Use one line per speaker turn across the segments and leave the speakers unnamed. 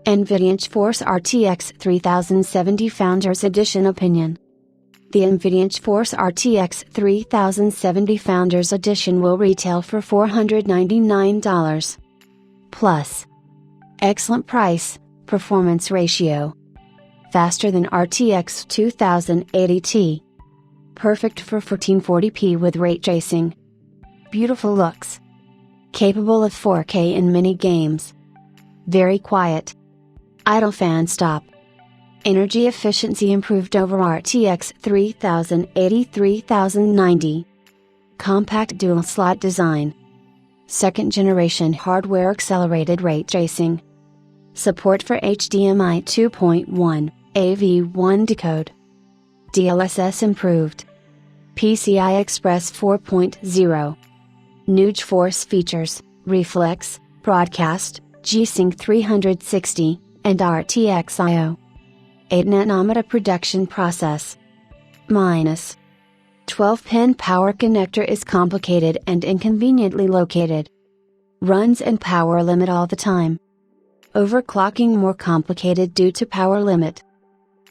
NVIDIA GeForce RTX 3070 Founders Edition Opinion. The NVIDIA GeForce RTX 3070 Founders Edition will retail for $499. Plus. Excellent price, performance ratio. Faster than RTX 2080 Ti. Perfect for 1440p with ray tracing. Beautiful looks. Capable of 4K in many games. Very quiet. Idle fan stop. Energy efficiency improved over RTX 3080-3090. Compact dual slot design. Second generation hardware accelerated ray tracing. Support for HDMI 2.1, AV1 decode. DLSS improved. PCI Express 4.0. New GeForce features, Reflex, Broadcast, G-Sync 360, and RTX I/O. 8nm production process. Minus. 12-pin power connector is complicated and inconveniently located. Runs and power limit all the time. Overclocking more complicated due to power limit.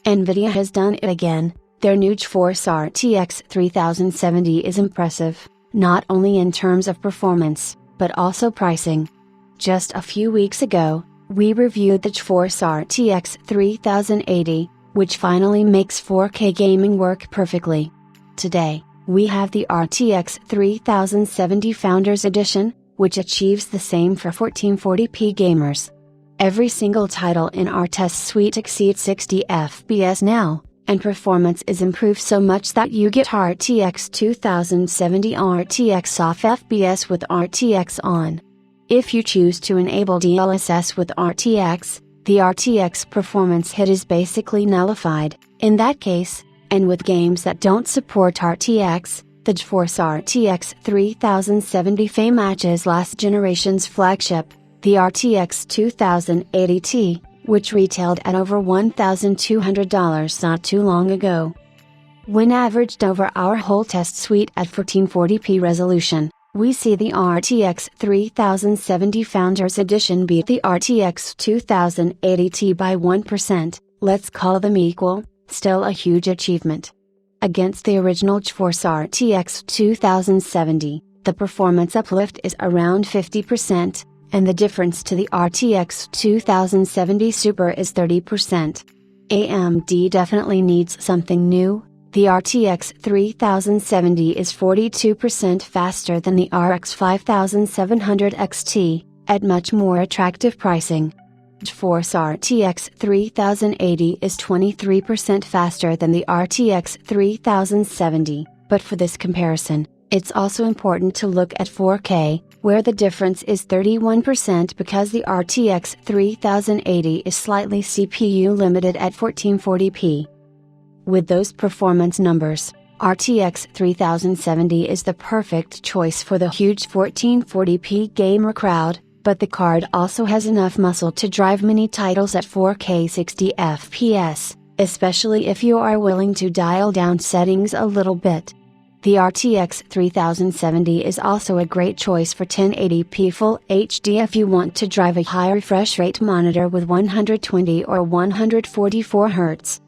NVIDIA has done it again. Their new GeForce RTX 3070 is impressive, not only in terms of performance, but also pricing. Just a few weeks ago, we reviewed the GeForce RTX 3080, which finally makes 4K gaming work perfectly. Today, we have the RTX 3070 Founders Edition, which achieves the same for 1440p gamers. Every single title in our test suite exceeds 60 FPS now, and performance is improved so much that you get RTX 2070 RTX off FPS with RTX on. If you choose to enable DLSS with RTX, the RTX performance hit is basically nullified. In that case, and with games that don't support RTX, the GeForce RTX 3070 matches last generation's flagship, the RTX 2080 Ti, which retailed at over $1,200 not too long ago. When averaged over our whole test suite at 1440p resolution, we see the RTX 3070 Founders Edition beat the RTX 2080 Ti by 1%, let's call them equal, still a huge achievement. Against the original GeForce RTX 2070, the performance uplift is around 50%, and the difference to the RTX 2070 Super is 30%. AMD definitely needs something new. The RTX 3070 is 42% faster than the RX 5700 XT, at much more attractive pricing. GeForce RTX 3080 is 23% faster than the RTX 3070, but for this comparison, it's also important to look at 4K, where the difference is 31% because the RTX 3080 is slightly CPU limited at 1440p. With those performance numbers, RTX 3070 is the perfect choice for the huge 1440p gamer crowd, but the card also has enough muscle to drive many titles at 4K 60 FPS, especially if you are willing to dial down settings a little bit. The RTX 3070 is also a great choice for 1080p Full HD if you want to drive a high refresh rate monitor with 120 or 144 Hz.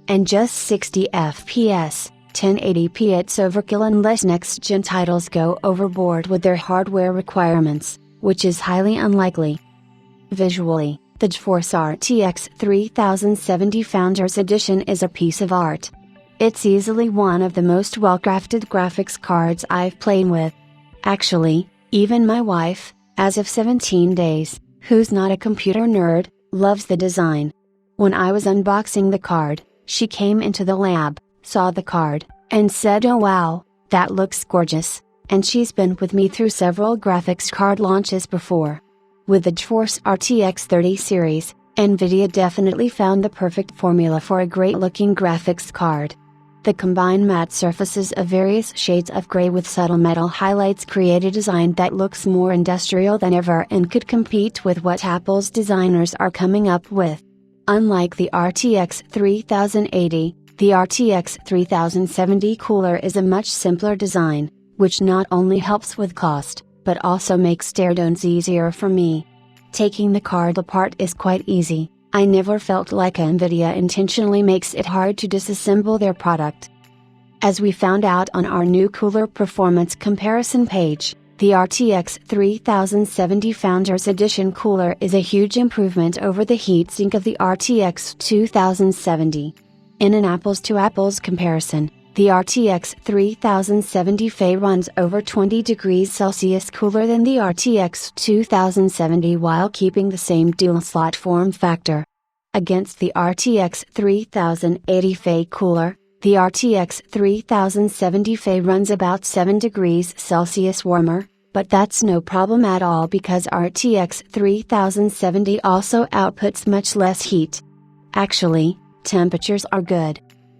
And just 60 FPS, 1080p it's overkill unless next-gen titles go overboard with their hardware requirements, which is highly unlikely. Visually, the GeForce RTX 3070 Founders Edition is a piece of art. It's easily one of the most well-crafted graphics cards I've played with. Actually, even my wife, as of 17 days, who's not a computer nerd, loves the design. When I was unboxing the card, she came into the lab, saw the card, and said, "Oh wow, that looks gorgeous," and she's been with me through several graphics card launches before. With the GeForce RTX 30 series, NVIDIA definitely found the perfect formula for a great-looking graphics card. The combined matte surfaces of various shades of gray with subtle metal highlights create a design that looks more industrial than ever and could compete with what Apple's designers are coming up with. Unlike the RTX 3080, the RTX 3070 cooler is a much simpler design, which not only helps with cost, but also makes teardowns easier for me. Taking the card apart is quite easy. I never felt like NVIDIA intentionally makes it hard to disassemble their product. As we found out on our new cooler performance comparison page, the RTX 3070 Founders Edition cooler is a huge improvement over the heatsink of the RTX 2070. In an apples-to-apples comparison, the RTX 3070 Fe runs over 20 degrees Celsius cooler than the RTX 2070 while keeping the same dual-slot form factor. Against the RTX 3080 Fe cooler, the RTX 3070 Fe runs about 7 degrees Celsius warmer, but that's no problem at all because RTX 3070 also outputs much less heat. Actually, temperatures are good.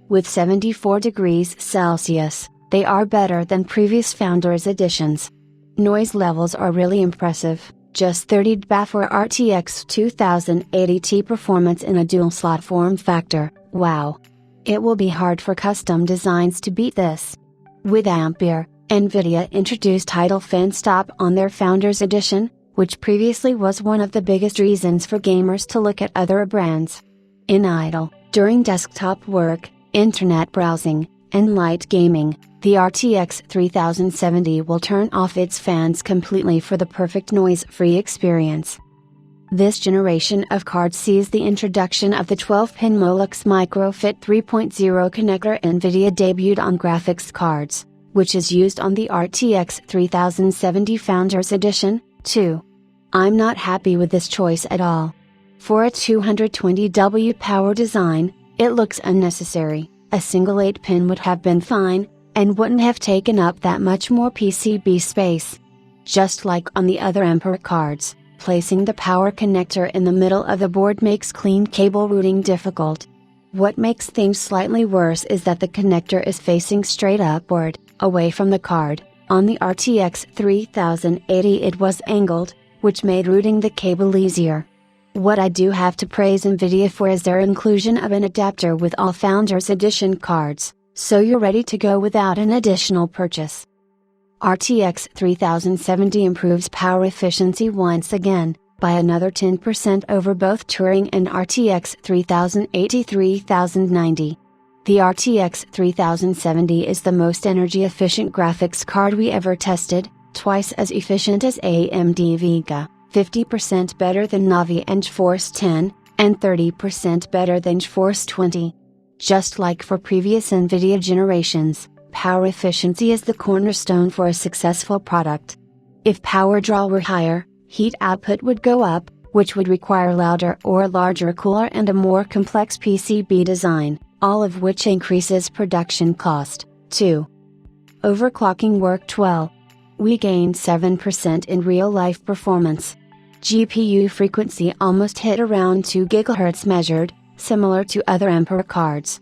With 74 degrees Celsius, they are better than previous Founders editions. Noise levels are really impressive, just 30 dB for RTX 2080 Ti performance in a dual-slot form factor, wow! It will be hard for custom designs to beat this. With Ampere, NVIDIA introduced idle fan stop on their Founders edition, which previously was one of the biggest reasons for gamers to look at other brands. In idle, during desktop work, internet browsing, and light gaming, the RTX 3070 will turn off its fans completely for the perfect noise-free experience. This generation of card sees the introduction of the 12-pin Molex MicroFit 3.0 connector NVIDIA debuted on graphics cards, which is used on the RTX 3070 Founders Edition, too. I'm not happy with this choice at all. For a 220W power design, it looks unnecessary. A single 8-pin would have been fine, and wouldn't have taken up that much more PCB space. Just like on the other Ampere cards, placing the power connector in the middle of the board makes clean cable routing difficult. What makes things slightly worse is that the connector is facing straight upward, away from the card. On the RTX 3080 it was angled, which made routing the cable easier. What I do have to praise NVIDIA for is their inclusion of an adapter with all Founders Edition cards, so you're ready to go without an additional purchase. RTX 3070 improves power efficiency once again, by another 10% over both Turing and RTX 3080-3090. The RTX 3070 is the most energy efficient graphics card we ever tested, twice as efficient as AMD Vega, 50% better than Navi and GeForce 10, and 30% better than GeForce 20. Just like for previous NVIDIA generations, power efficiency is the cornerstone for a successful product. If power draw were higher, heat output would go up, which would require louder or larger cooler and a more complex PCB design, all of which increases production cost, too. Overclocking worked well. We gained 7% in real-life performance. GPU frequency almost hit around 2 GHz measured, similar to other Ampere cards.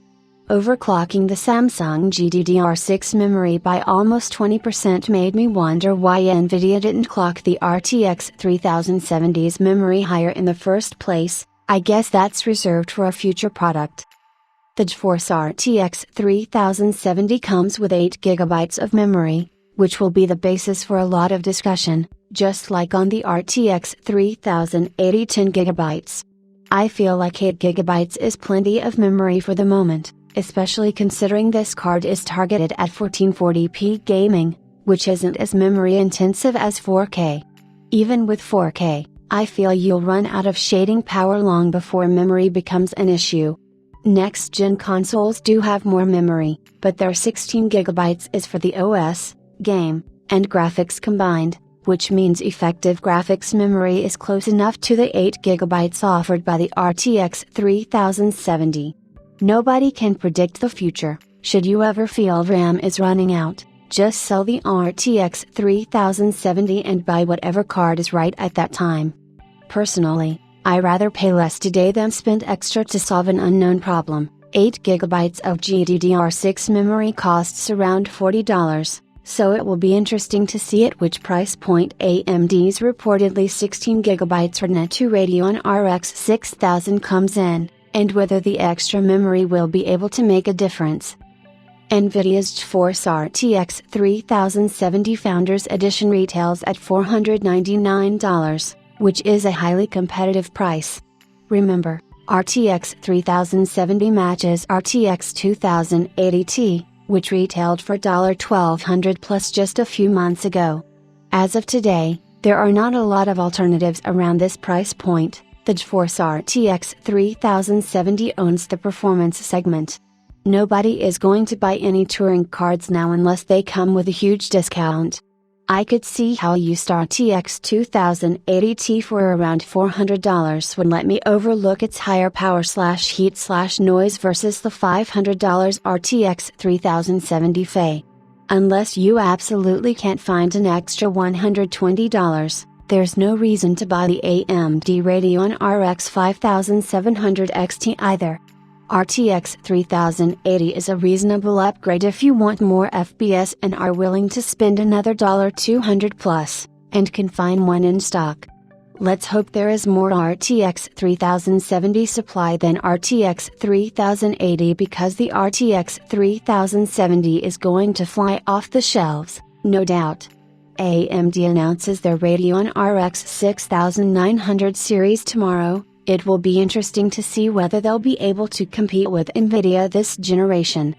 Overclocking the Samsung GDDR6 memory by almost 20% made me wonder why NVIDIA didn't clock the RTX 3070's memory higher in the first place. I guess that's reserved for a future product. The GeForce RTX 3070 comes with 8 GB of memory, which will be the basis for a lot of discussion, just like on the RTX 3080 10 GB. I feel like 8 GB is plenty of memory for the moment, especially considering this card is targeted at 1440p gaming, which isn't as memory intensive as 4K. Even with 4K, I feel you'll run out of shading power long before memory becomes an issue. Next-gen consoles do have more memory, but their 16 GB is for the OS, game, and graphics combined, which means effective graphics memory is close enough to the 8 GB offered by the RTX 3070. Nobody can predict the future. Should you ever feel RAM is running out, just sell the RTX 3070 and buy whatever card is right at that time. Personally, I rather pay less today than spend extra to solve an unknown problem. 8 GB of GDDR6 memory costs around $40, so it will be interesting to see at which price point AMD's reportedly 16 GB Redmi Radeon RX 6000 comes in, and whether the extra memory will be able to make a difference. NVIDIA's GeForce RTX 3070 Founders Edition retails at $499, which is a highly competitive price. Remember, RTX 3070 matches RTX 2080 Ti, which retailed for $1,200 plus just a few months ago. As of today, there are not a lot of alternatives around this price point. The GeForce RTX 3070 owns the performance segment. Nobody is going to buy any touring cards now unless they come with a huge discount. I could see how a used RTX 2080 Ti for around $400 would let me overlook its higher power / heat / noise versus the $500 RTX 3070 Fe. Unless you absolutely can't find an extra $120, there's no reason to buy the AMD Radeon RX 5700 XT either. RTX 3080 is a reasonable upgrade if you want more FPS and are willing to spend another $200 plus, and can find one in stock. Let's hope there is more RTX 3070 supply than RTX 3080 because the RTX 3070 is going to fly off the shelves, no doubt. AMD announces their Radeon RX 6900 series tomorrow. It will be interesting to see whether they'll be able to compete with NVIDIA this generation.